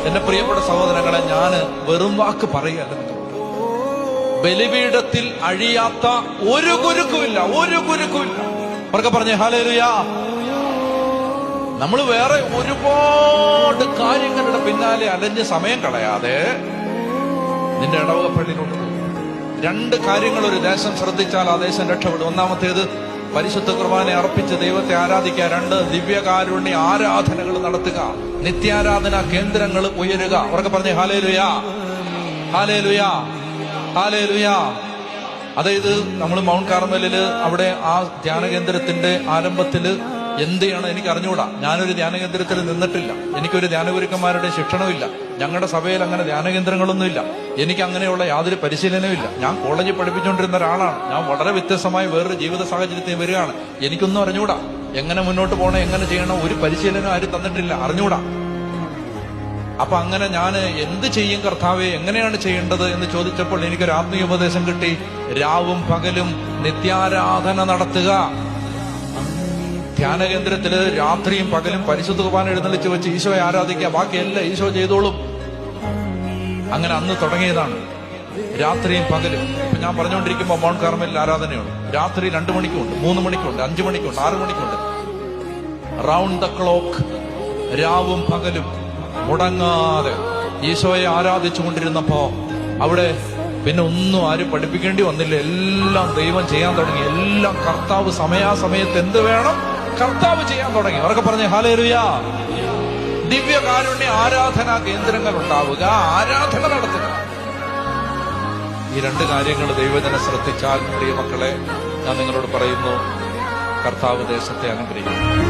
എന്റെ പ്രിയപ്പെട്ട സഹോദരങ്ങളെ, ഞാന് വെറും വാക്ക് പറയുകയല്ല നിങ്ങളോട്. ബലിപീഠത്തിൽ അഴിയാത്ത ഒരു കുരുക്കുമില്ല, ഒരു കുരുക്കുമില്ല. അവർക്ക് പറഞ്ഞേ ഹല്ലേലൂയാ. നമ്മൾ വേറെ ഒരുപാട് കാര്യങ്ങളുടെ പിന്നാലെ അലഞ്ഞ് സമയം കളയാതെ നിന്റെ ഇടവക പള്ളിയിലോട്ട് പോകും. രണ്ട് കാര്യങ്ങൾ ഒരു ദേശം ശ്രദ്ധിച്ചാൽ ആ ദേശം രക്ഷപ്പെടും. ഒന്നാമത്തേത് പരിശുദ്ധ കുർബാന അർപ്പിച്ച് ദൈവത്തെ ആരാധിക്കുക. രണ്ട്, ദിവ്യകാരുണ്യ ആരാധനകൾ നടത്തുക, നിത്യാരാധന കേന്ദ്രങ്ങൾ ഉയരുക. അവർക്ക് പറഞ്ഞേ ഹല്ലേലൂയാ, ഹല്ലേലൂയാ, ഹല്ലേലൂയാ. അതായത് നമ്മൾ മൗണ്ട് കാർമലില് അവിടെ ആ ധ്യാന കേന്ദ്രത്തിന്റെ ആരംഭത്തില് എന്ത് ചെയ്യണം എനിക്ക് അറിഞ്ഞുകൂടാ. ഞാനൊരു ധ്യാന കേന്ദ്രത്തിൽ നിന്നിട്ടില്ല, എനിക്കൊരു ധ്യാനഗുരുക്കന്മാരുടെ ശിക്ഷണമില്ല, ഞങ്ങളുടെ സഭയിൽ അങ്ങനെ ധ്യാന കേന്ദ്രങ്ങളൊന്നുമില്ല, എനിക്ക് അങ്ങനെയുള്ള യാതൊരു പരിശീലനവും ഇല്ല. ഞാൻ കോളേജിൽ പഠിപ്പിച്ചുകൊണ്ടിരുന്ന ഒരാളാണ്. ഞാൻ വളരെ വ്യത്യസ്തമായ വേറൊരു ജീവിത സാഹചര്യത്തിൽ വരികയാണ്. എനിക്കൊന്നും അറിഞ്ഞുകൂടാ. എങ്ങനെ മുന്നോട്ട് പോകണം, എങ്ങനെ ചെയ്യണം, ഒരു പരിശീലനം ആരും തന്നിട്ടില്ല, അറിഞ്ഞുകൂടാ. അപ്പൊ അങ്ങനെ ഞാൻ എന്ത് ചെയ്യും കർത്താവെ, എങ്ങനെയാണ് ചെയ്യേണ്ടത് എന്ന് ചോദിച്ചപ്പോൾ എനിക്കൊരു ആത്മീയ ഉപദേശം കിട്ടി. രാവും പകലും നിത്യാരാധന നടത്തുക. ധ്യാന കേന്ദ്രത്തില് രാത്രിയും പകലും പരിശുദ്ധ കുർബാന എഴുന്നള്ളിച്ച് വെച്ച് ഈശോയെ ആരാധിക്കുക, ബാക്കിയെല്ലാം ഈശോ ചെയ്തോളും. അങ്ങനെ അന്ന് തുടങ്ങിയതാണ്, രാത്രിയും പകലും. ഇപ്പൊ ഞാൻ പറഞ്ഞുകൊണ്ടിരിക്കുമ്പോൾ മൗണ്ട് കാർമലിൽ ആരാധനയുണ്ട്. രാത്രി 2 മണിക്കുണ്ട്, 3 മണിക്കുണ്ട്, 5 മണിക്കുണ്ട്, 6 മണിക്കുണ്ട്. റൗണ്ട് ദ ക്ലോക്ക്, രാവും പകലും മുടങ്ങാതെ ഈശോയെ ആരാധിച്ചു കൊണ്ടിരുന്നപ്പോ അവിടെ പിന്നെ ഒന്നും ആരും പഠിപ്പിക്കേണ്ടി വന്നില്ല. എല്ലാം ദൈവം ചെയ്യാൻ തുടങ്ങി. എല്ലാം കർത്താവ് സമയാസമയത്ത് എന്ത് വേണം കർത്താവ് ചെയ്യാൻ തുടങ്ങി. അവർക്ക് പറഞ്ഞ ഹല്ലേലൂയാ. ദിവ്യകാരുണ്യ ആരാധനാ കേന്ദ്രങ്ങൾ ഉണ്ടാവുക, ആരാധന നടത്തുക. ഈ 2 കാര്യങ്ങൾ ദൈവജനം ശ്രദ്ധിച്ചാൽ, പ്രിയ മക്കളെ, ഞാൻ നിങ്ങളോട് പറയുന്നു, കർത്താവ് ദേശത്തെ അനുഗ്രഹിക്കും.